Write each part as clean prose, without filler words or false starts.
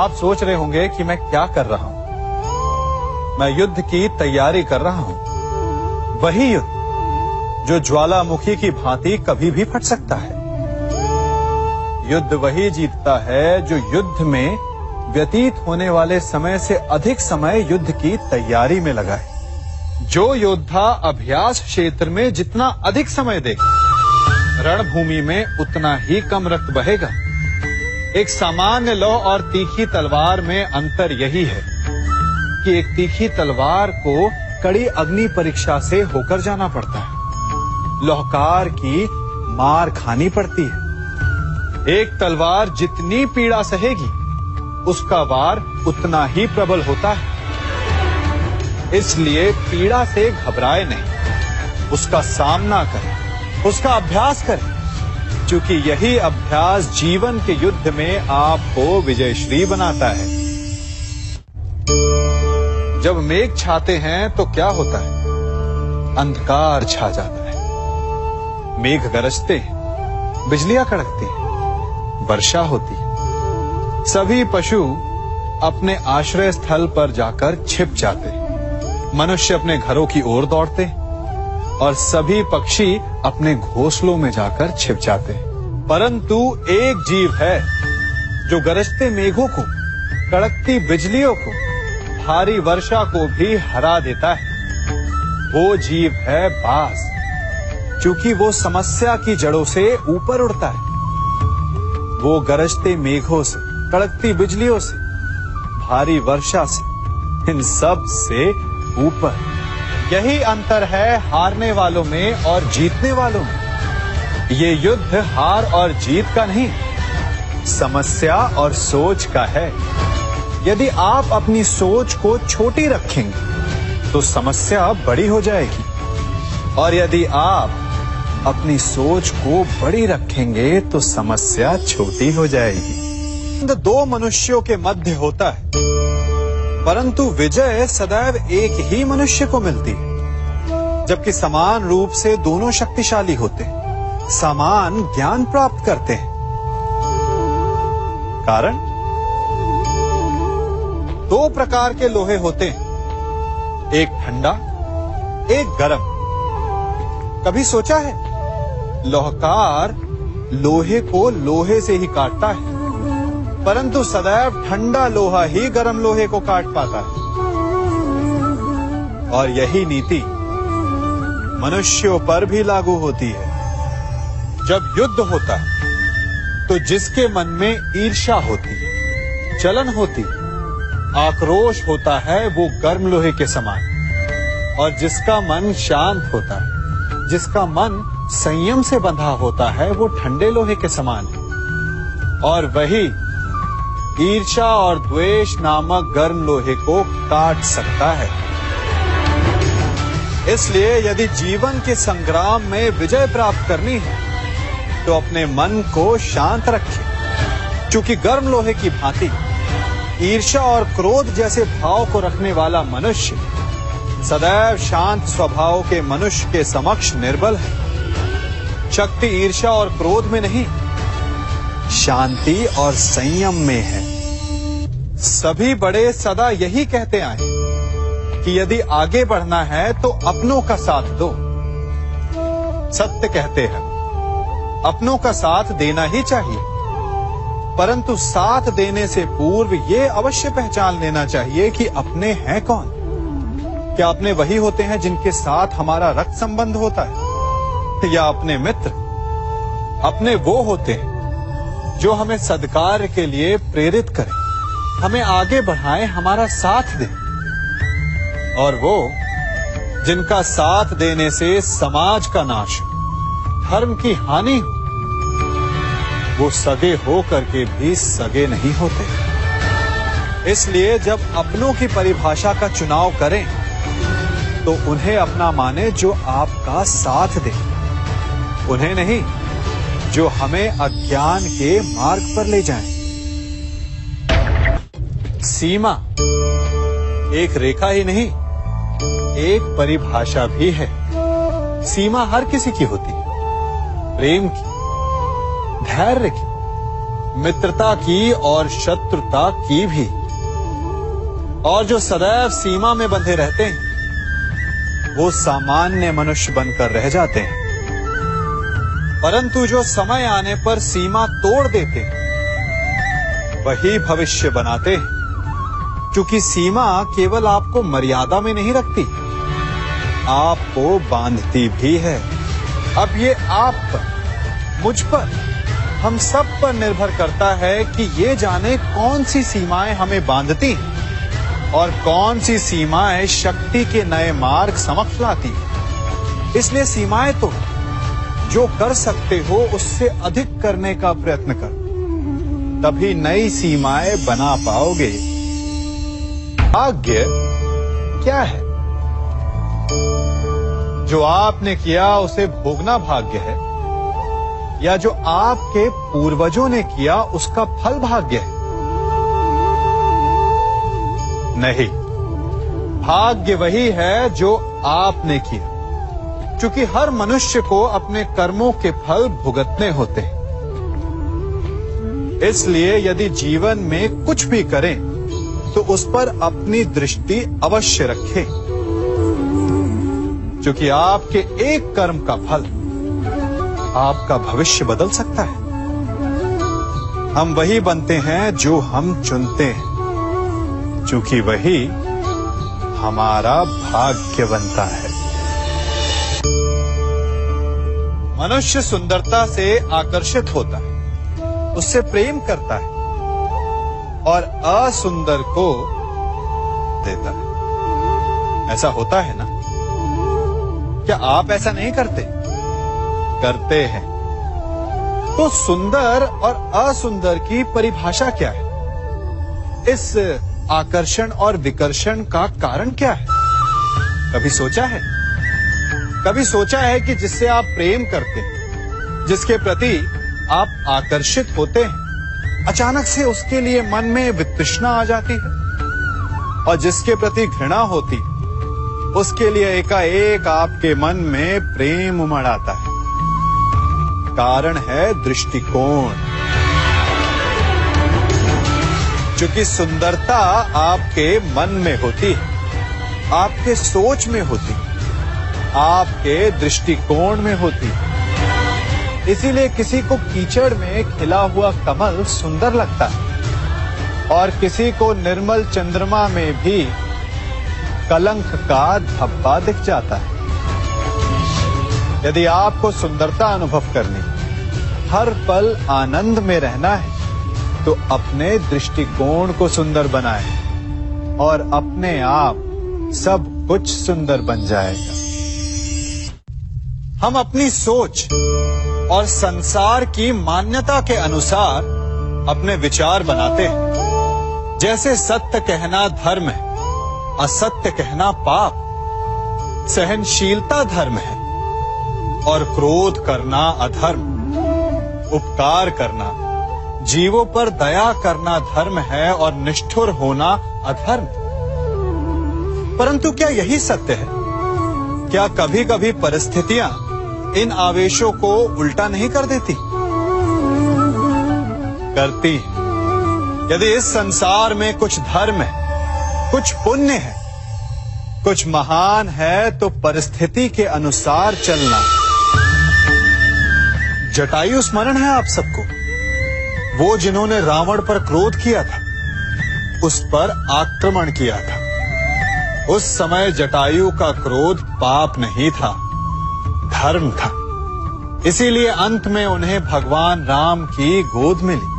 आप सोच रहे होंगे कि मैं क्या कर रहा हूं। मैं युद्ध की तैयारी कर रहा हूं, वही युद्ध जो ज्वालामुखी की भांति कभी भी फट सकता है। युद्ध वही जीतता है जो युद्ध में व्यतीत होने वाले समय से अधिक समय युद्ध की तैयारी में लगाए। जो योद्धा अभ्यास क्षेत्र में जितना अधिक समय देगा, रणभूमि में उतना ही कम रक्त बहेगा। एक सामान्य लौ और तीखी तलवार में अंतर यही है कि एक तीखी तलवार को कड़ी अग्नि परीक्षा से होकर जाना पड़ता है, लौहकार की मार खानी पड़ती है। एक तलवार जितनी पीड़ा सहेगी, उसका वार उतना ही प्रबल होता है। इसलिए पीड़ा से घबराए नहीं, उसका सामना करें, उसका अभ्यास करें, क्योंकि यही अभ्यास जीवन के युद्ध में आपको विजयश्री बनाता है। जब मेघ छाते हैं तो क्या होता है? अंधकार छा जाता है। मेघ गरजते हैं, बिजलियां कड़कती हैं, वर्षा होती है। सभी पशु अपने आश्रय स्थल पर जाकर छिप जाते हैं। मनुष्य अपने घरों की ओर दौड़ते हैं और सभी पक्षी अपने घोंसलों में जाकर छिप जाते हैं। परंतु एक जीव है जो गरजते मेघों को, कड़कती बिजलियों को, भारी वर्षा को भी हरा देता है। वो जीव है बाज, क्योंकि वो समस्या की जड़ों से ऊपर उड़ता है। वो गरजते मेघों से, कड़कती बिजलियों से, भारी वर्षा से, इन सब से ऊपर। यही अंतर है हारने वालों में और जीतने वालों में। ये युद्ध हार और जीत का नहीं, समस्या और सोच का है। यदि आप अपनी सोच को छोटी रखेंगे तो समस्या बड़ी हो जाएगी, और यदि आप अपनी सोच को बड़ी रखेंगे तो समस्या छोटी हो जाएगी। दो मनुष्यों के मध्य होता है, परंतु विजय सदैव एक ही मनुष्य को मिलती है। जबकि समान रूप से दोनों शक्तिशाली होते हैं, समान ज्ञान प्राप्त करते हैं। कारण, दो प्रकार के लोहे होते हैं, एक ठंडा, एक गर्म। कभी सोचा है? लौहकार लोहे को लोहे से ही काटता है, परंतु सदैव ठंडा लोहा ही गर्म लोहे को काट पाता है। और यही नीति मनुष्यों पर भी लागू होती है। जब युद्ध होता है तो जिसके मन में ईर्ष्या होती है, जलन होती है, आक्रोश होता है, वो गर्म लोहे के समान। और जिसका मन शांत होता है, जिसका मन संयम से बंधा होता है, वो ठंडे लोहे के समान है। और वही ईर्ष्या और द्वेष नामक गर्म लोहे को काट सकता है। इसलिए यदि जीवन के संग्राम में विजय प्राप्त करनी है तो अपने मन को शांत रखें, क्योंकि गर्म लोहे की भांति ईर्ष्या और क्रोध जैसे भाव को रखने वाला मनुष्य सदैव शांत स्वभाव के मनुष्य के समक्ष निर्बल है। शक्ति ईर्ष्या और क्रोध में नहीं, शांति और संयम में है। सभी बड़े सदा यही कहते आए कि यदि आगे बढ़ना है तो अपनों का साथ दो। सत्य कहते हैं, अपनों का साथ देना ही चाहिए, परंतु साथ देने से पूर्व ये अवश्य पहचान लेना चाहिए कि अपने हैं कौन। क्या अपने वही होते हैं जिनके साथ हमारा रक्त संबंध होता है, या अपने मित्र? अपने वो होते हैं जो हमें सद्कार्य के लिए प्रेरित करें, हमें आगे बढ़ाएं, हमारा साथ दें। और वो जिनका साथ देने से समाज का नाश हो, धर्म की हानि हो, वो सगे हो करके भी सगे नहीं होते। इसलिए जब अपनों की परिभाषा का चुनाव करें तो उन्हें अपना माने जो आपका साथ दे, उन्हें नहीं जो हमें अज्ञान के मार्ग पर ले जाएं। सीमा एक रेखा ही नहीं, एक परिभाषा भी है। सीमा हर किसी की होती है, प्रेम की, धैर्य की, मित्रता की और शत्रुता की भी। और जो सदैव सीमा में बंधे रहते हैं वो सामान्य मनुष्य बनकर रह जाते हैं, परंतु जो समय आने पर सीमा तोड़ देते हैं वही भविष्य बनाते हैं, क्योंकि सीमा केवल आपको मर्यादा में नहीं रखती, आपको बांधती भी है। अब ये आप पर, मुझ पर, हम सब पर निर्भर करता है कि ये जाने कौन सी सीमाएं हमें बांधती हैं और कौन सी सीमाएं शक्ति के नए मार्ग समक्ष लाती हैं। इसलिए सीमाएं तो जो कर सकते हो उससे अधिक करने का प्रयत्न करो, तभी नई सीमाएं बना पाओगे। भाग्य क्या है? जो आपने किया उसे भोगना भाग्य है, या जो आपके पूर्वजों ने किया उसका फल भाग्य है? नहीं, भाग्य वही है जो आपने किया, क्योंकि हर मनुष्य को अपने कर्मों के फल भुगतने होते हैं। इसलिए यदि जीवन में कुछ भी करें तो उस पर अपनी दृष्टि अवश्य रखें, क्योंकि आपके एक कर्म का फल आपका भविष्य बदल सकता है। हम वही बनते हैं जो हम चुनते हैं, क्योंकि वही हमारा भाग्य बनता है। मनुष्य सुंदरता से आकर्षित होता है, उससे प्रेम करता है और असुंदर को देता है। ऐसा होता है ना? क्या आप ऐसा नहीं करते? करते हैं। तो सुंदर और असुंदर की परिभाषा क्या है? इस आकर्षण और विकर्षण का कारण क्या है? कभी सोचा है? कभी सोचा है कि जिससे आप प्रेम करते हैं, जिसके प्रति आप आकर्षित होते हैं, अचानक से उसके लिए मन में वितृष्णा आ जाती है, और जिसके प्रति घृणा होती उसके लिए एकाएक आपके मन में प्रेम उमड़ आता है। कारण है दृष्टिकोण। क्योंकि सुंदरता आपके मन में होती है, आपके सोच में होती है, आपके दृष्टिकोण में होती है। इसीलिए किसी को कीचड़ में खिला हुआ कमल सुंदर लगता है, और किसी को निर्मल चंद्रमा में भी कलंक का धब्बा दिख जाता है। यदि आपको सुंदरता अनुभव करनी, हर पल आनंद में रहना है, तो अपने दृष्टिकोण को सुंदर बनाएं और अपने आप सब कुछ सुंदर बन जाएगा। हम अपनी सोच और संसार की मान्यता के अनुसार अपने विचार बनाते हैं। जैसे सत्य कहना धर्म है, असत्य कहना पाप, सहनशीलता धर्म है और क्रोध करना अधर्म, उपकार करना, जीवों पर दया करना धर्म है और निष्ठुर होना अधर्म। परंतु क्या यही सत्य है? क्या कभी कभी परिस्थितियां इन आवेशों को उल्टा नहीं कर देती? करती। यदि इस संसार में कुछ धर्म है, कुछ पुण्य है, कुछ महान है, तो परिस्थिति के अनुसार चलना। जटायु स्मरण है आप सबको, वो जिन्होंने रावण पर क्रोध किया था, उस पर आक्रमण किया था। उस समय जटायु का क्रोध पाप नहीं था, धर्म था। इसीलिए अंत में उन्हें भगवान राम की गोद मिली।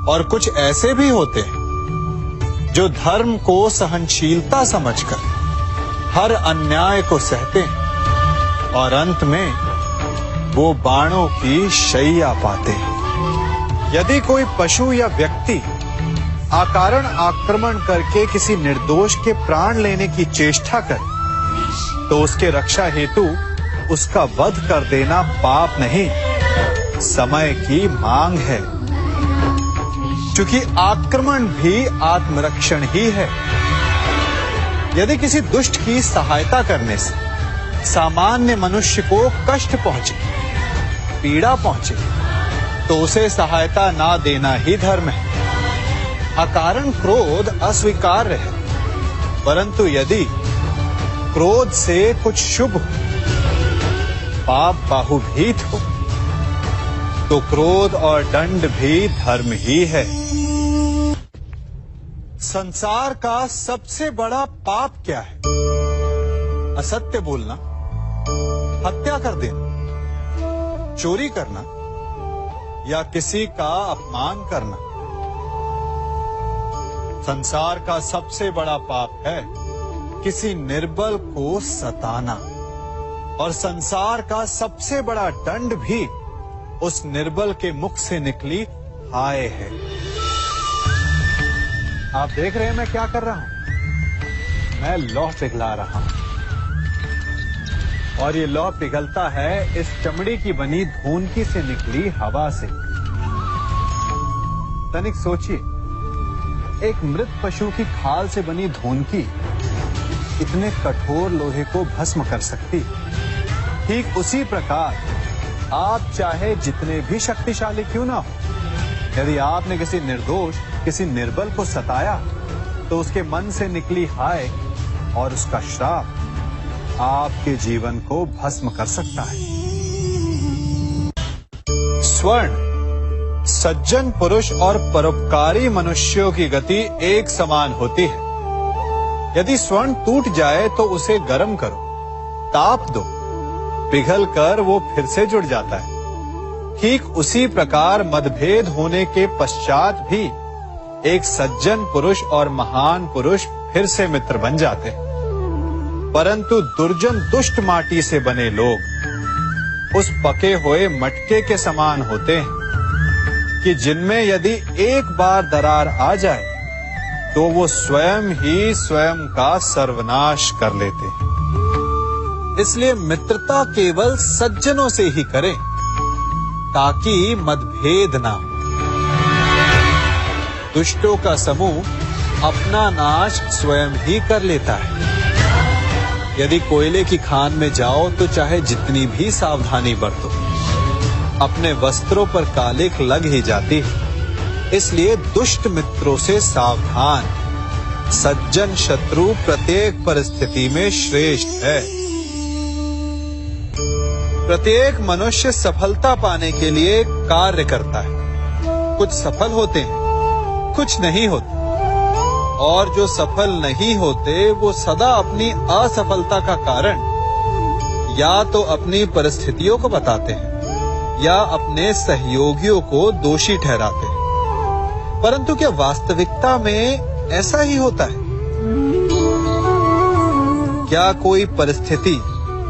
और कुछ ऐसे भी होते हैं जो धर्म को सहनशीलता समझकर हर अन्याय को सहते हैं और अंत में वो बाणों की शैया पाते हैं। यदि कोई पशु या व्यक्ति अकारण आक्रमण करके किसी निर्दोष के प्राण लेने की चेष्टा करे, तो उसके रक्षा हेतु उसका वध कर देना पाप नहीं, समय की मांग है। क्योंकि आक्रमण भी आत्मरक्षण ही है। यदि किसी दुष्ट की सहायता करने से सामान्य मनुष्य को कष्ट पहुंचे, पीड़ा पहुंचे, तो उसे सहायता ना देना ही धर्म है। अकारण क्रोध अस्वीकार्य है, परंतु यदि क्रोध से कुछ शुभ हो, पाप बाहुभीत हो, तो क्रोध और दंड भी धर्म ही है। संसार का सबसे बड़ा पाप क्या है? असत्य बोलना, हत्या कर देना, चोरी करना या किसी का अपमान करना। संसार का सबसे बड़ा पाप है किसी निर्बल को सताना, और संसार का सबसे बड़ा दंड भी उस निर्बल के मुख से निकली हाय है। आप देख रहे हैं मैं क्या कर रहा हूं? मैं लौह पिघला रहा हूं, और ये लौह पिघलता है इस चमड़ी की बनी धूनकी से निकली हवा से। तनिक सोचिए, एक मृत पशु की खाल से बनी धूनकी इतने कठोर लोहे को भस्म कर सकती। ठीक उसी प्रकार आप चाहे जितने भी शक्तिशाली क्यों ना हो, यदि आपने किसी निर्दोष, किसी निर्बल को सताया, तो उसके मन से निकली हाय और उसका श्राप आपके जीवन को भस्म कर सकता है। स्वर्ण सज्जन पुरुष और परोपकारी मनुष्यों की गति एक समान होती है। यदि स्वर्ण टूट जाए तो उसे गर्म करो, ताप दो, पिघल कर वो फिर से जुड़ जाता है। ठीक उसी प्रकार मतभेद होने के पश्चात भी एक सज्जन पुरुष और महान पुरुष फिर से मित्र बन जाते हैं। परंतु दुर्जन दुष्ट माटी से बने लोग उस पके हुए मटके के समान होते हैं कि जिनमें यदि एक बार दरार आ जाए तो वो स्वयं ही स्वयं का सर्वनाश कर लेते हैं। इसलिए मित्रता केवल सज्जनों से ही करें ताकि मतभेद ना हो। दुष्टों का समूह अपना नाश स्वयं ही कर लेता है। यदि कोयले की खान में जाओ तो चाहे जितनी भी सावधानी बरतो, अपने वस्त्रों पर कालिख लग ही जाती है। इसलिए दुष्ट मित्रों से सावधान। सज्जन शत्रु प्रत्येक परिस्थिति में श्रेष्ठ है। प्रत्येक मनुष्य सफलता पाने के लिए कार्य करता है। कुछ सफल होते हैं, कुछ नहीं होते, और जो सफल नहीं होते वो सदा अपनी असफलता का कारण या तो अपनी परिस्थितियों को बताते हैं या अपने सहयोगियों को दोषी ठहराते हैं। परंतु क्या वास्तविकता में ऐसा ही होता है? क्या कोई परिस्थिति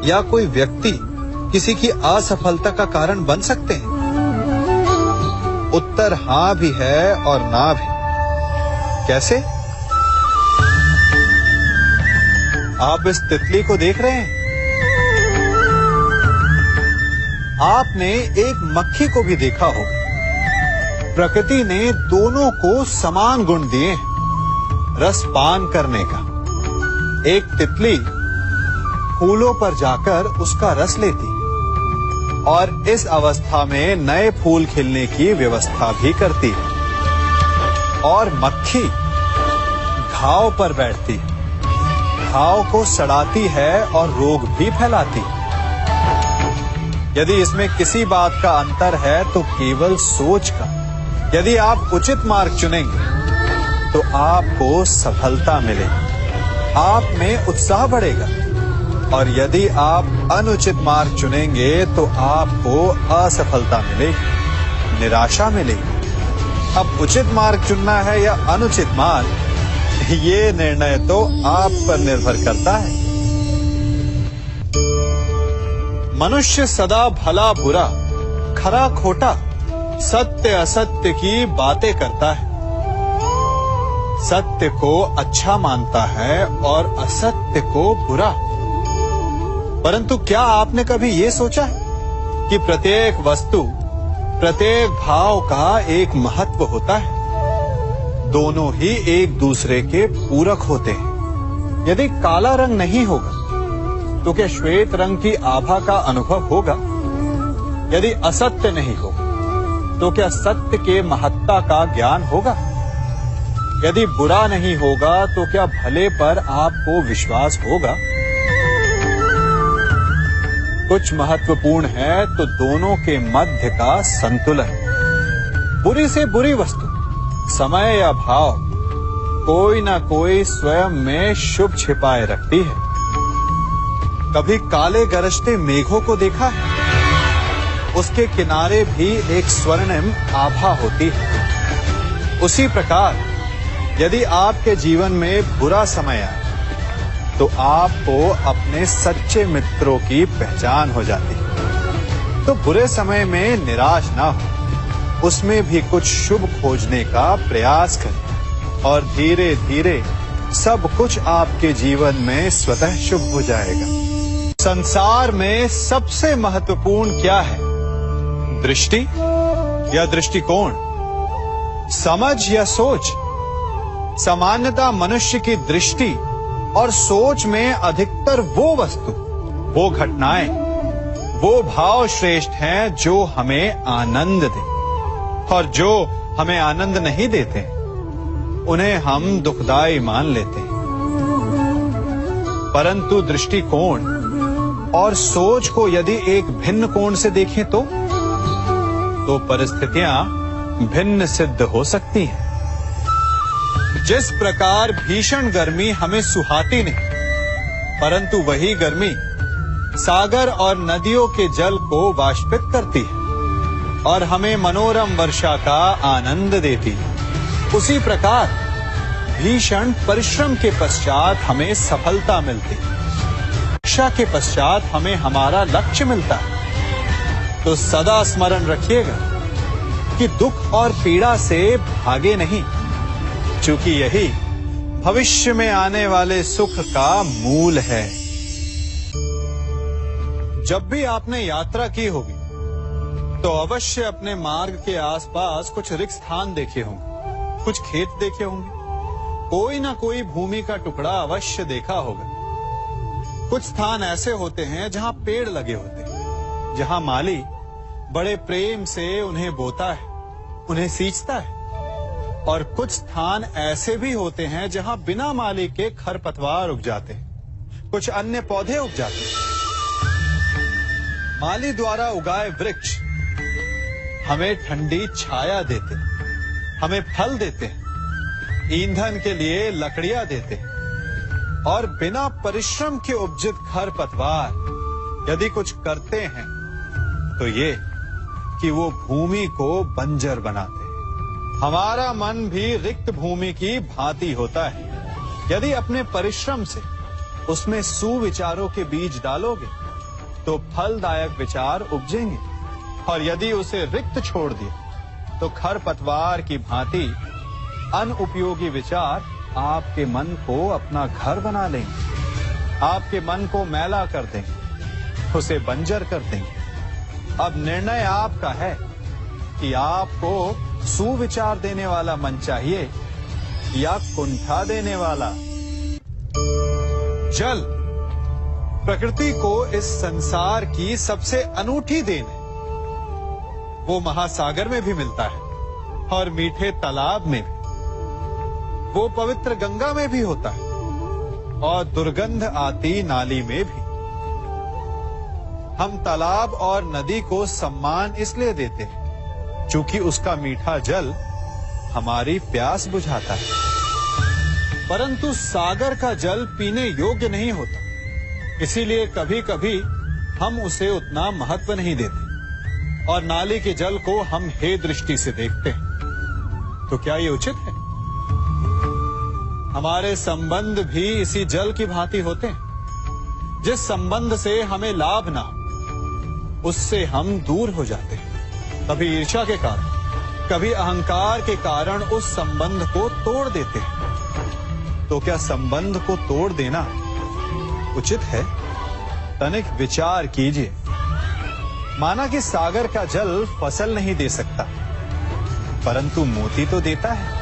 या कोई व्यक्ति किसी की असफलता का कारण बन सकते हैं? उत्तर हां भी है और ना भी। कैसे? आप इस तितली को देख रहे हैं? आपने एक मक्खी को भी देखा होगा। प्रकृति ने दोनों को समान गुण दिए हैं रस पान करने का। एक तितली फूलों पर जाकर उसका रस लेती और इस अवस्था में नए फूल खिलने की व्यवस्था भी करती है, और मक्खी घाव पर बैठती है, घाव को सड़ाती है और रोग भी फैलाती है। यदि इसमें किसी बात का अंतर है तो केवल सोच का। यदि आप उचित मार्ग चुनेंगे तो आपको सफलता मिलेगी, आप में उत्साह बढ़ेगा, और यदि आप अनुचित मार्ग चुनेंगे तो आपको असफलता मिलेगी, निराशा मिलेगी। अब उचित मार्ग चुनना है या अनुचित मार्ग, ये निर्णय तो आप पर निर्भर करता है। मनुष्य सदा भला बुरा, खरा खोटा, सत्य असत्य की बातें करता है। सत्य को अच्छा मानता है और असत्य को बुरा। परंतु क्या आपने कभी ये सोचा है कि प्रत्येक वस्तु, प्रत्येक भाव का एक महत्व होता है? दोनों ही एक दूसरे के पूरक होते हैं। यदि काला रंग नहीं होगा तो क्या श्वेत रंग की आभा का अनुभव होगा? यदि असत्य नहीं होगा तो क्या सत्य के महत्ता का ज्ञान होगा? यदि बुरा नहीं होगा तो क्या भले पर आपको विश्वास होगा? कुछ महत्वपूर्ण है तो दोनों के मध्य का संतुलन। बुरी से बुरी वस्तु, समय या भाव, कोई ना कोई स्वयं में शुभ छिपाए रखती है। कभी काले गरजते मेघों को देखा है? उसके किनारे भी एक स्वर्णिम आभा होती है। उसी प्रकार यदि आपके जीवन में बुरा समय आए तो आपको अपने सच्चे मित्रों की पहचान हो जाती है। तो बुरे समय में निराश ना हो, उसमें भी कुछ शुभ खोजने का प्रयास करें और धीरे धीरे सब कुछ आपके जीवन में स्वतः शुभ हो जाएगा। संसार में सबसे महत्वपूर्ण क्या है? दृष्टि या दृष्टिकोण, समझ या सोच? सामान्यतः मनुष्य की दृष्टि और सोच में अधिकतर वो वस्तु, वो घटनाएं, वो भाव श्रेष्ठ हैं जो हमें आनंद दे, और जो हमें आनंद नहीं देते उन्हें हम दुखदाई मान लेते हैं। परंतु दृष्टिकोण और सोच को यदि एक भिन्न कोण से देखें तो परिस्थितियां भिन्न सिद्ध हो सकती हैं। जिस प्रकार भीषण गर्मी हमें सुहाती नहीं, परंतु वही गर्मी सागर और नदियों के जल को वाष्पित करती है और हमें मनोरम वर्षा का आनंद देती है, उसी प्रकार भीषण परिश्रम के पश्चात हमें सफलता मिलती है। शिक्षा के पश्चात हमें हमारा लक्ष्य मिलता है। तो सदा स्मरण रखिएगा कि दुख और पीड़ा से भागे नहीं, क्योंकि यही भविष्य में आने वाले सुख का मूल है। जब भी आपने यात्रा की होगी तो अवश्य अपने मार्ग के आसपास कुछ रिक्त स्थान देखे होंगे, कुछ खेत देखे होंगे, कोई ना कोई भूमि का टुकड़ा अवश्य देखा होगा। कुछ स्थान ऐसे होते हैं जहां पेड़ लगे होते हैं, जहां माली बड़े प्रेम से उन्हें बोता है, उन्हें सींचता है। और कुछ स्थान ऐसे भी होते हैं जहां बिना माली के खरपतवार उग जाते हैं, कुछ अन्य पौधे उग जाते हैं। माली द्वारा उगाए वृक्ष हमें ठंडी छाया देते हैं, हमें फल देते हैं, ईंधन के लिए लकड़ियां देते हैं। और बिना परिश्रम के उपजित खरपतवार यदि कुछ करते हैं तो ये कि वो भूमि को बंजर बनाते हैं। हमारा मन भी रिक्त भूमि की भांति होता है। यदि अपने परिश्रम से उसमें सुविचारों के बीज डालोगे तो फलदायक विचार उपजेंगे, और यदि उसे रिक्त छोड़ दिया तो खरपतवार की भांति अनुपयोगी विचार आपके मन को अपना घर बना लेंगे, आपके मन को मैला कर देंगे, उसे बंजर कर देंगे। अब निर्णय आपका है कि आपको सुविचार देने वाला मन चाहिए या कुंठा देने वाला। जल प्रकृति को इस संसार की सबसे अनूठी देन है। वो महासागर में भी मिलता है और मीठे तालाब में भी, वो पवित्र गंगा में भी होता है और दुर्गंध आती नाली में भी। हम तालाब और नदी को सम्मान इसलिए देते हैं क्योंकि उसका मीठा जल हमारी प्यास बुझाता है। परंतु सागर का जल पीने योग्य नहीं होता, इसीलिए कभी कभी हम उसे उतना महत्व नहीं देते और नाली के जल को हम हे दृष्टि से देखते हैं। तो क्या ये उचित है? हमारे संबंध भी इसी जल की भांति होते हैं। जिस संबंध से हमें लाभ ना हो उससे हम दूर हो जाते हैं। कभी ईर्ष्या के कारण, कभी अहंकार के कारण उस संबंध को तोड़ देते हैं। तो क्या संबंध को तोड़ देना उचित है? तनिक विचार कीजिए। माना कि सागर का जल फसल नहीं दे सकता, परंतु मोती तो देता है।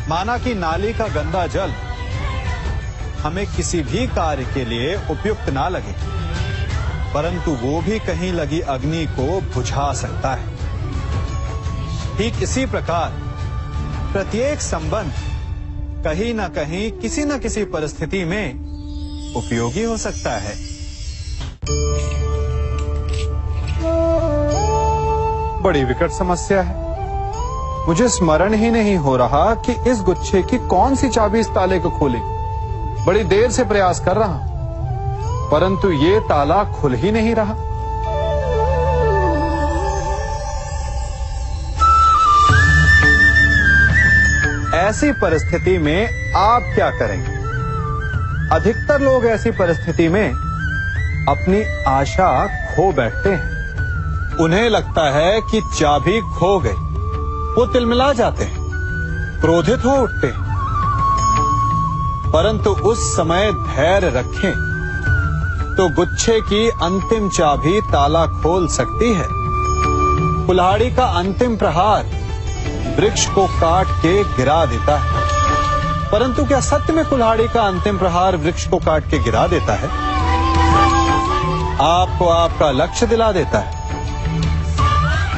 माना कि नाली का गंदा जल हमें किसी भी कार्य के लिए उपयुक्त ना लगे, परंतु वो भी कहीं लगी अग्नि को बुझा सकता है। ठीक इसी प्रकार प्रत्येक संबंध कहीं ना कहीं किसी न किसी परिस्थिति में उपयोगी हो सकता है। बड़ी विकट समस्या है। मुझे स्मरण ही नहीं हो रहा कि इस गुच्छे की कौन सी चाबी इस ताले को खोलेगी। बड़ी देर से प्रयास कर रहा हूं, परंतु ये ताला खुल ही नहीं रहा। ऐसी परिस्थिति में आप क्या करेंगे? अधिकतर लोग ऐसी परिस्थिति में अपनी आशा खो बैठते हैं। उन्हें लगता है कि चाबी खो गई। वो तिलमिला जाते हैं, क्रोधित हो उठते हैं। परंतु उस समय धैर्य रखें तो गुच्छे की अंतिम चाबी ताला खोल सकती है। कुल्हाड़ी का अंतिम प्रहार वृक्ष को काट के गिरा देता है, परंतु क्या सत्य में कुल्हाड़ी का अंतिम प्रहार वृक्ष को काट के गिरा देता है? आपको आपका लक्ष्य दिला देता है?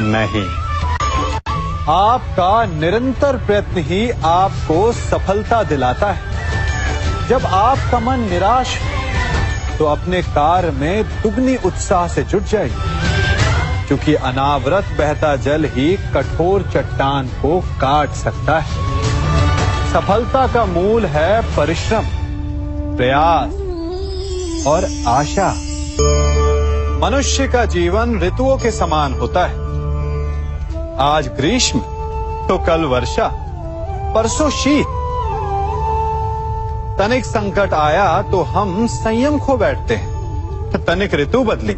नहीं। आपका निरंतर प्रयत्न ही आपको सफलता दिलाता है। जब आपका मन निराश है तो अपने कार्य में दुगनी उत्साह से जुट जाइए, क्योंकि अनावरत बहता जल ही कठोर चट्टान को काट सकता है। सफलता का मूल है परिश्रम, प्रयास और आशा। मनुष्य का जीवन ऋतुओं के समान होता है। आज ग्रीष्म तो कल वर्षा, परसों शीत। तनिक संकट आया तो हम संयम खो बैठते हैं। तनिक ऋतु बदली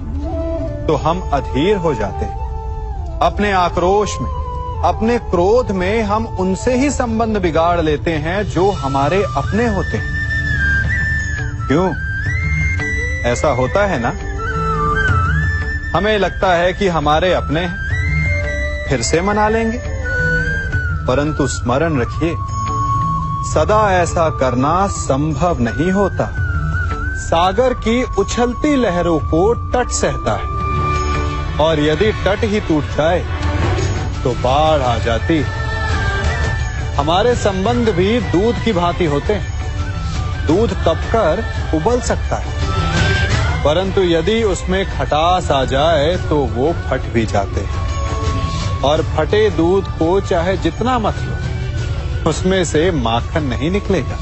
तो हम अधीर हो जाते हैं। अपने आक्रोश में, अपने क्रोध में हम उनसे ही संबंध बिगाड़ लेते हैं जो हमारे अपने होते हैं। क्यों ऐसा होता है ना? हमें लगता है कि हमारे अपने हैं, फिर से मना लेंगे। परंतु स्मरण रखिए, सदा ऐसा करना संभव नहीं होता। सागर की उछलती लहरों को तट सहता है, और यदि तट ही टूट जाए तो बाढ़ आ जाती। हमारे संबंध भी दूध की भांति होते हैं। दूध तपकर उबल सकता है, परंतु यदि उसमें खटास आ जाए तो वो फट भी जाते हैं। और फटे दूध को चाहे जितना मत लो, उसमें से माखन नहीं निकलेगा।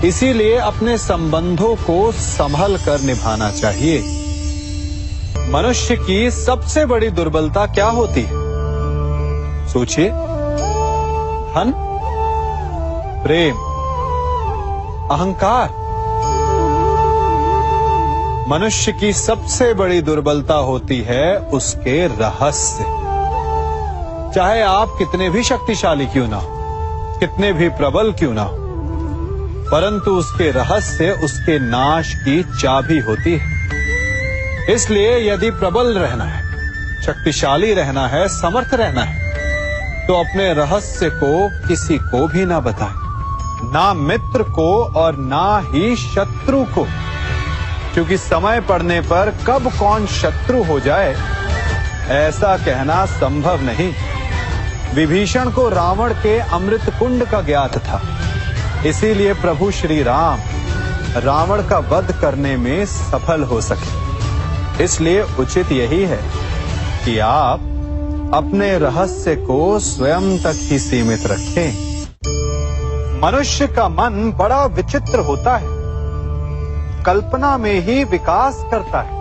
इसीलिए अपने संबंधों को संभल कर निभाना चाहिए। मनुष्य की सबसे बड़ी दुर्बलता क्या होती है? सोचिए। धन, प्रेम, अहंकार। मनुष्य की सबसे बड़ी दुर्बलता होती है उसके रहस्य। चाहे आप कितने भी शक्तिशाली क्यों ना हो, कितने भी प्रबल क्यों ना हो, परंतु उसके रहस्य उसके नाश की चाबी होती है। इसलिए यदि प्रबल रहना है, शक्तिशाली रहना है, समर्थ रहना है, तो अपने रहस्य को किसी को भी ना बताएं, ना मित्र को और ना ही शत्रु को, क्योंकि समय पड़ने पर कब कौन शत्रु हो जाए ऐसा कहना संभव नहीं। विभीषण को रावण के अमृत कुंड का ज्ञात था, इसीलिए प्रभु श्री राम रावण का वध करने में सफल हो सके। इसलिए उचित यही है कि आप अपने रहस्य को स्वयं तक ही सीमित रखें। मनुष्य का मन बड़ा विचित्र होता है। कल्पना में ही विकास करता है,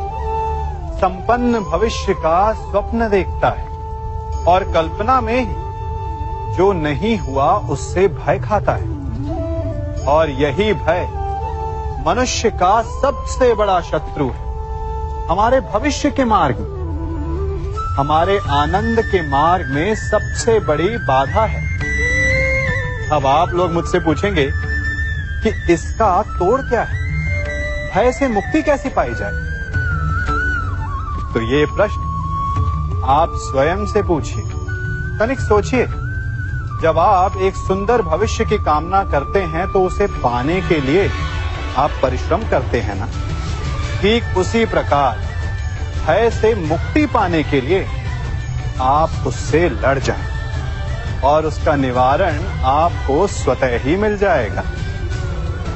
संपन्न भविष्य का स्वप्न देखता है, और कल्पना में ही जो नहीं हुआ उससे भय खाता है। और यही भय मनुष्य का सबसे बड़ा शत्रु है। हमारे भविष्य के मार्ग में, हमारे आनंद के मार्ग में सबसे बड़ी बाधा है। अब आप लोग मुझसे पूछेंगे कि इसका तोड़ क्या है, भय से मुक्ति कैसे पाई जाए? तो ये प्रश्न आप स्वयं से पूछिए। तनिक सोचिए, जब आप एक सुंदर भविष्य की कामना करते हैं तो उसे पाने के लिए आप परिश्रम करते हैं ना? ठीक उसी प्रकार भय से मुक्ति पाने के लिए आप उससे लड़ जाएं। और उसका निवारण आपको स्वतः ही मिल जाएगा।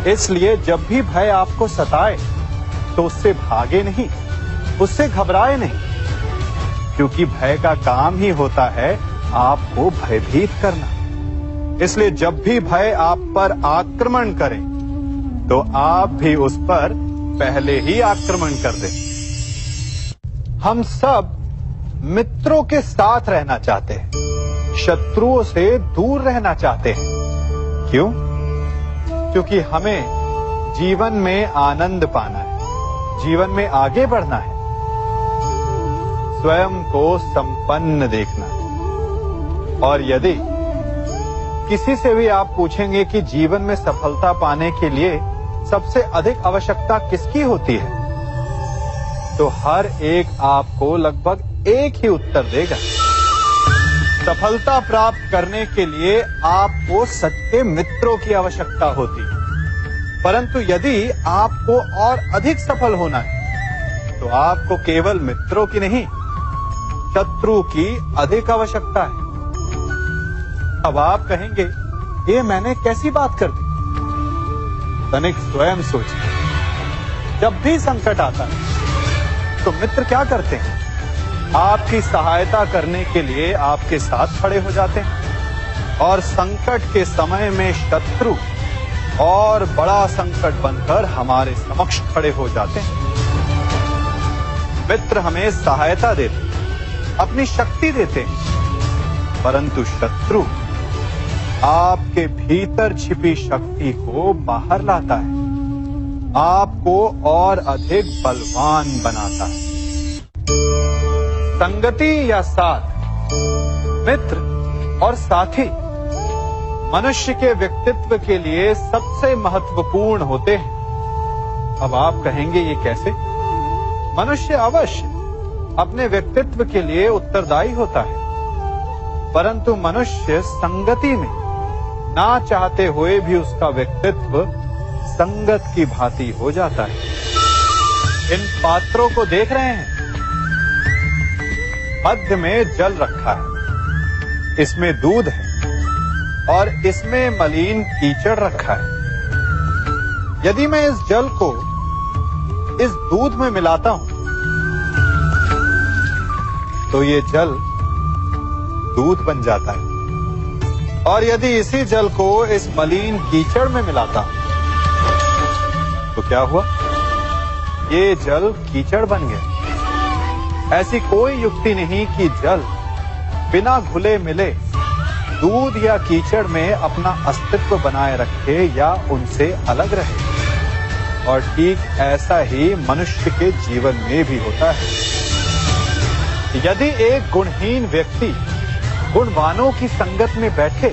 इसलिए जब भी भय आपको सताए तो उससे भागे नहीं, उससे घबराए नहीं, क्योंकि भय का काम ही होता है आपको भयभीत करना। इसलिए जब भी भय आप पर आक्रमण करे तो आप भी उस पर पहले ही आक्रमण कर दें। हम सब मित्रों के साथ रहना चाहते हैं, शत्रुओं से दूर रहना चाहते हैं। क्यों? क्योंकि हमें जीवन में आनंद पाना है, जीवन में आगे बढ़ना है, स्वयं को संपन्न देखना है। और यदि किसी से भी आप पूछेंगे कि जीवन में सफलता पाने के लिए सबसे अधिक आवश्यकता किसकी होती है, तो हर एक आपको लगभग एक ही उत्तर देगा। सफलता प्राप्त करने के लिए आपको सच्चे मित्रों की आवश्यकता होती है। परंतु यदि आपको और अधिक सफल होना है तो आपको केवल मित्रों की नहीं, शत्रु की अधिक आवश्यकता है। अब आप कहेंगे, ये मैंने कैसी बात कर दी? तनिक स्वयं सोचिए। जब भी संकट आता है तो मित्र क्या करते हैं? आपकी सहायता करने के लिए आपके साथ खड़े हो जाते हैं। और संकट के समय में शत्रु और बड़ा संकट बनकर हमारे समक्ष खड़े हो जाते हैं। मित्र हमें सहायता देते हैं, अपनी शक्ति देते हैं, परंतु शत्रु आपके भीतर छिपी शक्ति को बाहर लाता है, आपको और अधिक बलवान बनाता है। संगति या साथ, मित्र और साथी मनुष्य के व्यक्तित्व के लिए सबसे महत्वपूर्ण होते हैं। अब आप कहेंगे, ये कैसे? मनुष्य अवश्य अपने व्यक्तित्व के लिए उत्तरदायी होता है, परंतु मनुष्य संगति में ना चाहते हुए भी उसका व्यक्तित्व संगत की भांति हो जाता है। इन पात्रों को देख रहे हैं? मध्य में जल रखा है, इसमें दूध है और इसमें मलिन कीचड़ रखा है। यदि मैं इस जल को इस दूध में मिलाता हूं तो ये जल दूध बन जाता है, और यदि इसी जल को इस मलिन कीचड़ में मिलाता हूं तो क्या हुआ? ये जल कीचड़ बन गया। ऐसी कोई युक्ति नहीं कि जल बिना घुले मिले दूध या कीचड़ में अपना अस्तित्व बनाए रखे या उनसे अलग रहे। और ठीक ऐसा ही मनुष्य के जीवन में भी होता है। यदि एक गुणहीन व्यक्ति गुणवानों की संगत में बैठे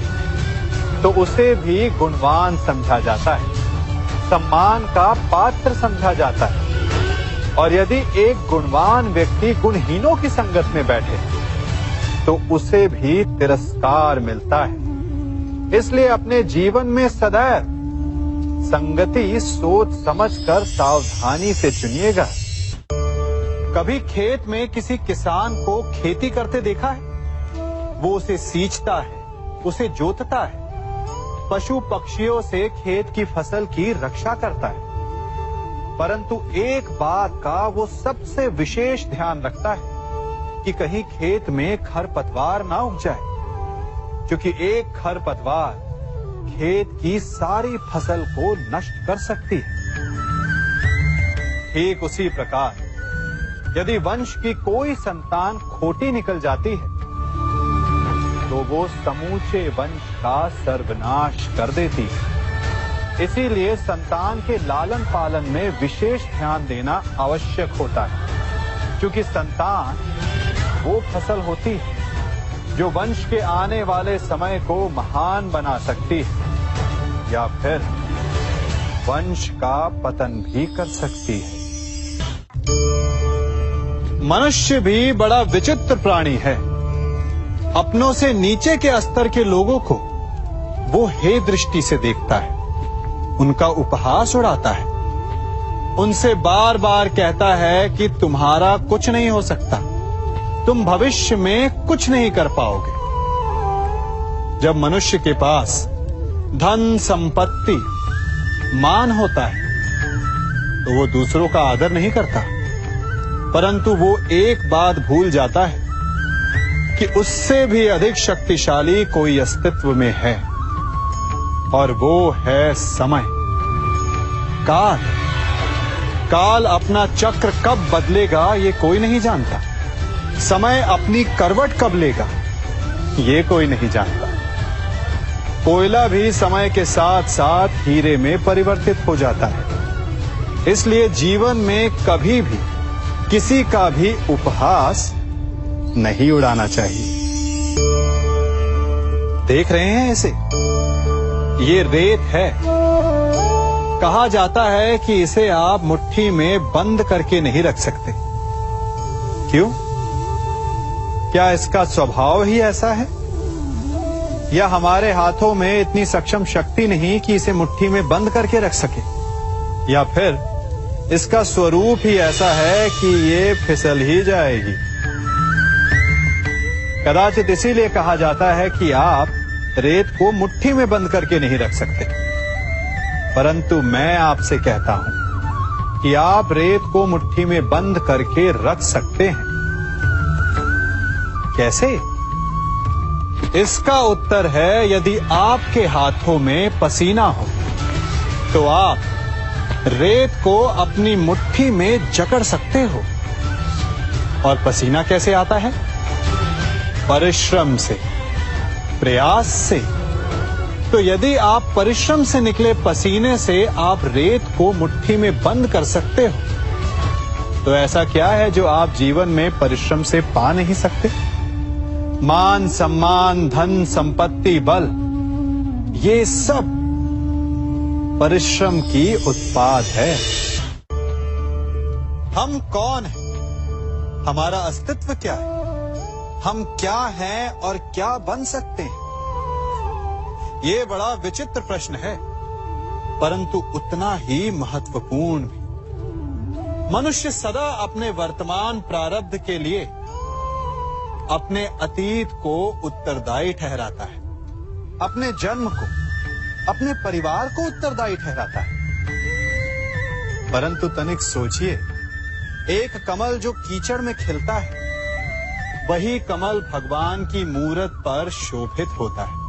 तो उसे भी गुणवान समझा जाता है, सम्मान का पात्र समझा जाता है। और यदि एक गुणवान व्यक्ति गुणहीनों की संगत में बैठे तो उसे भी तिरस्कार मिलता है। इसलिए अपने जीवन में सदैव संगति सोच समझकर सावधानी से चुनिएगा। कभी खेत में किसी किसान को खेती करते देखा है? वो उसे सींचता है, उसे जोतता है, पशु पक्षियों से खेत की फसल की रक्षा करता है, परंतु एक बात का वो सबसे विशेष ध्यान रखता है कि कहीं खेत में खरपतवार ना उग जाए, क्योंकि एक खरपतवार खेत की सारी फसल को नष्ट कर सकती है। ठीक उसी प्रकार यदि वंश की कोई संतान खोटी निकल जाती है तो वो समूचे वंश का सर्वनाश कर देती है। इसीलिए संतान के लालन पालन में विशेष ध्यान देना आवश्यक होता है, क्योंकि संतान वो फसल होती है जो वंश के आने वाले समय को महान बना सकती है या फिर वंश का पतन भी कर सकती है। मनुष्य भी बड़ा विचित्र प्राणी है। अपनों से नीचे के स्तर के लोगों को वो हे दृष्टि से देखता है, उनका उपहास उड़ाता है, उनसे बार बार कहता है कि तुम्हारा कुछ नहीं हो सकता, तुम भविष्य में कुछ नहीं कर पाओगे। जब मनुष्य के पास धन, संपत्ति, मान होता है तो वो दूसरों का आदर नहीं करता, परंतु वो एक बात भूल जाता है कि उससे भी अधिक शक्तिशाली कोई अस्तित्व में है, और वो है समय। काल काल अपना चक्र कब बदलेगा ये कोई नहीं जानता। समय अपनी करवट कब लेगा ये कोई नहीं जानता। कोयला भी समय के साथ साथ हीरे में परिवर्तित हो जाता है। इसलिए जीवन में कभी भी किसी का भी उपहास नहीं उड़ाना चाहिए। देख रहे हैं इसे, ये रेत है। कहा जाता है कि इसे आप मुट्ठी में बंद करके नहीं रख सकते। क्यों? क्या इसका स्वभाव ही ऐसा है, या हमारे हाथों में इतनी सक्षम शक्ति नहीं कि इसे मुट्ठी में बंद करके रख सके, या फिर इसका स्वरूप ही ऐसा है कि ये फिसल ही जाएगी। कदाचित इसीलिए कहा जाता है कि आप रेत को मुट्ठी में बंद करके नहीं रख सकते, परंतु मैं आपसे कहता हूं कि आप रेत को मुट्ठी में बंद करके रख सकते हैं। कैसे? इसका उत्तर है, यदि आपके हाथों में पसीना हो तो आप रेत को अपनी मुट्ठी में जकड़ सकते हो। और पसीना कैसे आता है? परिश्रम से, प्रयास से। तो यदि आप परिश्रम से निकले पसीने से आप रेत को मुट्ठी में बंद कर सकते हो, तो ऐसा क्या है जो आप जीवन में परिश्रम से पा नहीं सकते? मान, सम्मान, धन, संपत्ति, बल, ये सब परिश्रम की उत्पाद है। हम कौन हैं? हमारा अस्तित्व क्या है? हम क्या हैं और क्या बन सकते हैं? ये बड़ा विचित्र प्रश्न है, परंतु उतना ही महत्वपूर्ण भी। मनुष्य सदा अपने वर्तमान प्रारब्ध के लिए अपने अतीत को उत्तरदायी ठहराता है, अपने जन्म को, अपने परिवार को उत्तरदायी ठहराता है। परंतु तनिक सोचिए, एक कमल जो कीचड़ में खिलता है, वही कमल भगवान की मूरत पर शोभित होता है।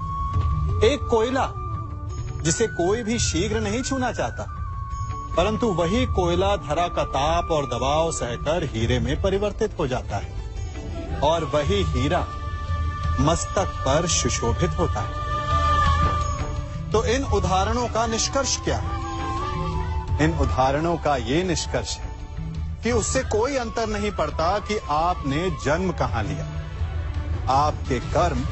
एक कोयला जिसे कोई भी शीघ्र नहीं छूना चाहता, परंतु वही कोयला धरा का ताप और दबाव सहकर हीरे में परिवर्तित हो जाता है, और वही हीरा मस्तक पर सुशोभित होता है। तो इन उदाहरणों का निष्कर्ष क्या है? इन उदाहरणों का ये निष्कर्ष है कि उससे कोई अंतर नहीं पड़ता कि आपने जन्म कहां लिया। आपके कर्म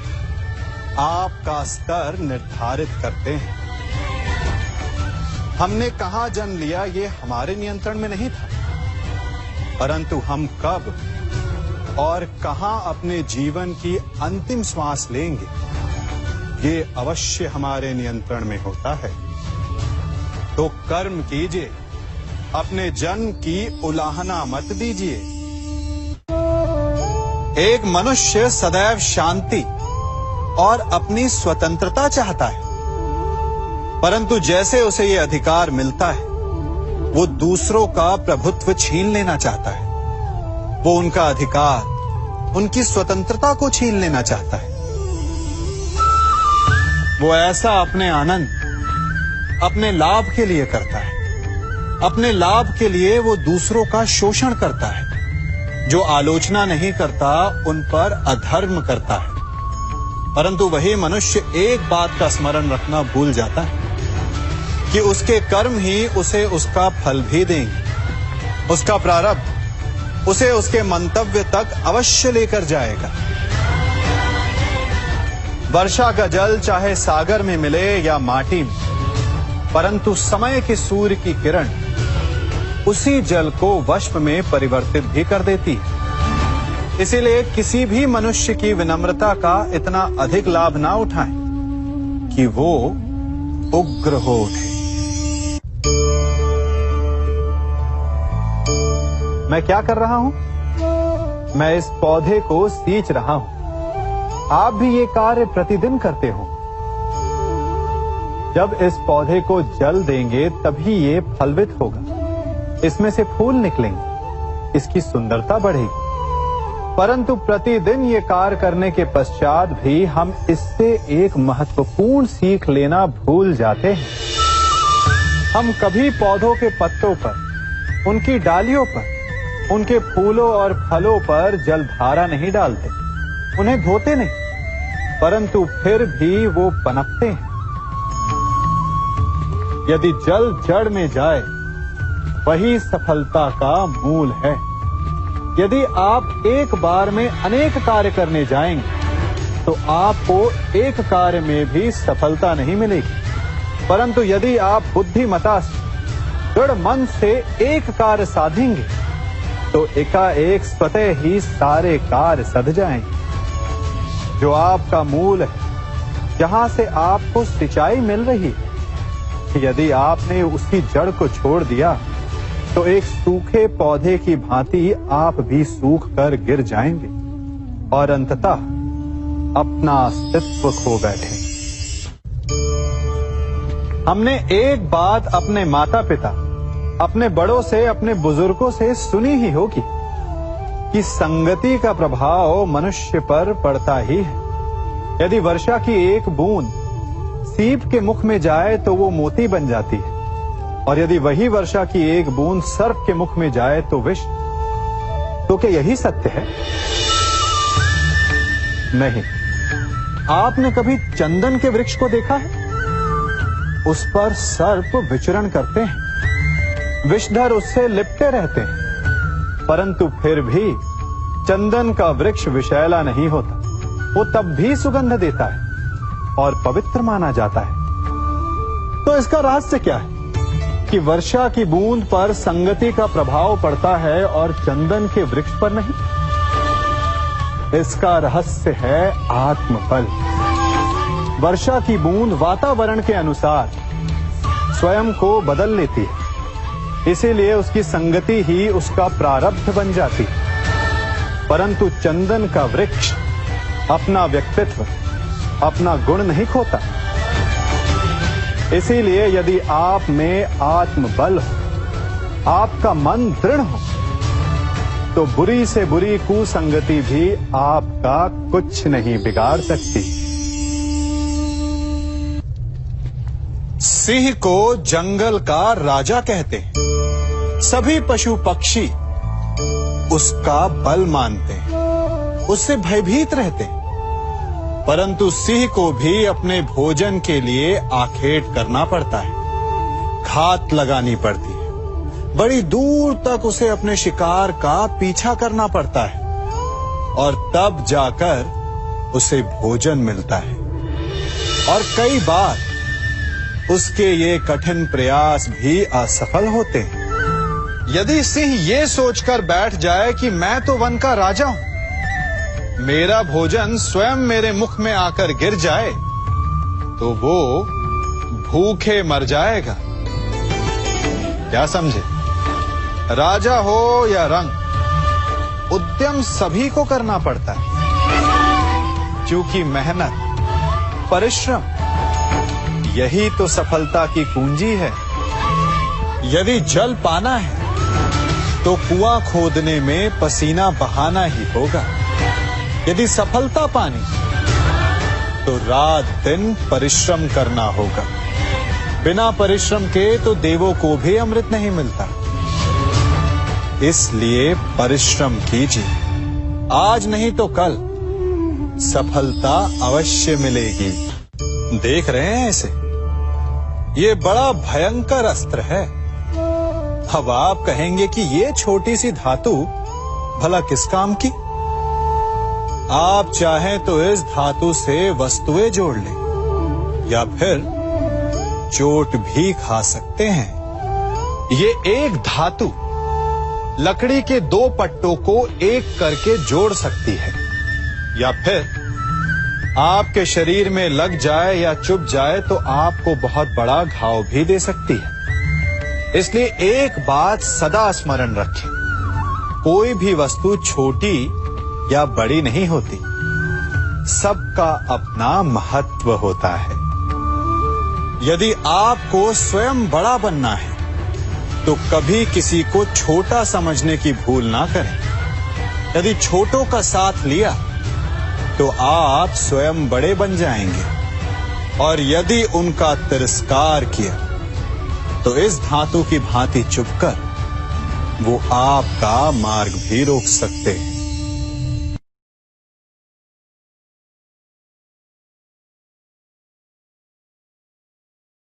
आपका स्तर निर्धारित करते हैं। हमने कहां जन्म लिया ये हमारे नियंत्रण में नहीं था, परंतु हम कब और कहां अपने जीवन की अंतिम श्वास लेंगे ये अवश्य हमारे नियंत्रण में होता है। तो कर्म कीजिए, अपने जन्म की उलाहना मत दीजिए। एक मनुष्य सदैव शांति और अपनी स्वतंत्रता चाहता है, परंतु जैसे उसे ये अधिकार मिलता है, वो दूसरों का प्रभुत्व छीन लेना चाहता है। वो उनका अधिकार, उनकी स्वतंत्रता को छीन लेना चाहता है। वो ऐसा अपने आनंद, अपने लाभ के लिए करता है। अपने लाभ के लिए वो दूसरों का शोषण करता है। जो आलोचना नहीं करता उन पर अधर्म करता है। परंतु वही मनुष्य एक बात का स्मरण रखना भूल जाता है कि उसके कर्म ही उसे उसका फल भी देंगे। उसका प्रारब्ध उसे उसके मंतव्य तक अवश्य लेकर जाएगा। वर्षा का जल चाहे सागर में मिले या माटी में, परंतु समय के सूर्य की किरण उसी जल को वष्प में परिवर्तित भी कर देती है। इसीलिए किसी भी मनुष्य की विनम्रता का इतना अधिक लाभ ना उठाएं कि वो उग्र हो उठे। मैं क्या कर रहा हूं? मैं इस पौधे को सींच रहा हूं। आप भी ये कार्य प्रतिदिन करते हो। जब इस पौधे को जल देंगे तभी ये फलवित होगा, इसमें से फूल निकलेंगे, इसकी सुंदरता बढ़ेगी। परंतु प्रतिदिन ये कार्य करने के पश्चात भी हम इससे एक महत्वपूर्ण सीख लेना भूल जाते हैं। हम कभी पौधों के पत्तों पर, उनकी डालियों पर, उनके फूलों और फलों पर जलधारा नहीं डालते, उन्हें धोते नहीं, परंतु फिर भी वो पनपते हैं। यदि जल जड़ में जाए, वही सफलता का मूल है। यदि आप एक बार में अनेक कार्य करने जाएंगे, तो आपको एक कार्य में भी सफलता नहीं मिलेगी। परंतु यदि आप बुद्धिमता से, दृढ़ मन से एक कार्य साधेंगे, तो एकाएक स्वतः ही सारे कार्य सध जाएंगे। जो आपका मूल है, जहां से आपको सिंचाई मिल रही है, यदि आपने उसकी जड़ को छोड़ दिया, तो एक सूखे पौधे की भांति आप भी सूख कर गिर जाएंगे और अंततः अपना अस्तित्व खो बैठे। हमने एक बात अपने माता पिता, अपने बड़ों से, अपने बुजुर्गों से सुनी ही होगी कि संगति का प्रभाव मनुष्य पर पड़ता ही है। यदि वर्षा की एक बूंद सीप के मुख में जाए तो वो मोती बन जाती है, और यदि वही वर्षा की एक बूंद सर्प के मुख में जाए तो विष। तो क्या यही सत्य है? नहीं। आपने कभी चंदन के वृक्ष को देखा है? उस पर सर्प विचरण करते हैं, विषधर उससे लिपटे रहते हैं, परंतु फिर भी चंदन का वृक्ष विषैला नहीं होता। वो तब भी सुगंध देता है और पवित्र माना जाता है। तो इसका रहस्य क्या है कि वर्षा की बूंद पर संगति का प्रभाव पड़ता है और चंदन के वृक्ष पर नहीं? इसका रहस्य है आत्मबल। वर्षा की बूंद वातावरण के अनुसार स्वयं को बदल लेती है, इसीलिए उसकी संगति ही उसका प्रारब्ध बन जाती है। परंतु चंदन का वृक्ष अपना व्यक्तित्व, अपना गुण नहीं खोता। इसीलिए यदि आप में आत्मबल हो, आपका मन दृढ़ हो, तो बुरी से बुरी कुसंगति भी आपका कुछ नहीं बिगाड़ सकती। सिंह को जंगल का राजा कहते हैं। सभी पशु पक्षी उसका बल मानते हैं, उससे भयभीत रहते हैं। परंतु सिंह को भी अपने भोजन के लिए आखेट करना पड़ता है, घात लगानी पड़ती है, बड़ी दूर तक उसे अपने शिकार का पीछा करना पड़ता है, और तब जाकर उसे भोजन मिलता है। और कई बार उसके ये कठिन प्रयास भी असफल होते हैं। यदि सिंह ये सोचकर बैठ जाए कि मैं तो वन का राजा हूं, मेरा भोजन स्वयं मेरे मुख में आकर गिर जाए, तो वो भूखे मर जाएगा। क्या समझे? राजा हो या रंक, उद्यम सभी को करना पड़ता है, क्योंकि मेहनत, परिश्रम यही तो सफलता की कुंजी है। यदि जल पाना है तो कुआं खोदने में पसीना बहाना ही होगा। यदि सफलता पानी तो रात दिन परिश्रम करना होगा। बिना परिश्रम के तो देवों को भी अमृत नहीं मिलता। इसलिए परिश्रम कीजिए, आज नहीं तो कल सफलता अवश्य मिलेगी। देख रहे हैं इसे? ये बड़ा भयंकर अस्त्र है। अब आप कहेंगे कि ये छोटी सी धातु भला किस काम की? आप चाहें तो इस धातु से वस्तुएं जोड़ लें या फिर चोट भी खा सकते हैं। ये एक धातु लकड़ी के दो पट्टों को एक करके जोड़ सकती है, या फिर आपके शरीर में लग जाए या चुभ जाए तो आपको बहुत बड़ा घाव भी दे सकती है। इसलिए एक बात सदा स्मरण रखें, कोई भी वस्तु छोटी या बड़ी नहीं होती, सबका अपना महत्व होता है। यदि आपको स्वयं बड़ा बनना है तो कभी किसी को छोटा समझने की भूल ना करें। यदि छोटों का साथ लिया तो आप स्वयं बड़े बन जाएंगे, और यदि उनका तिरस्कार किया तो इस धातु की भांति चुपकर वो आपका मार्ग भी रोक सकते हैं।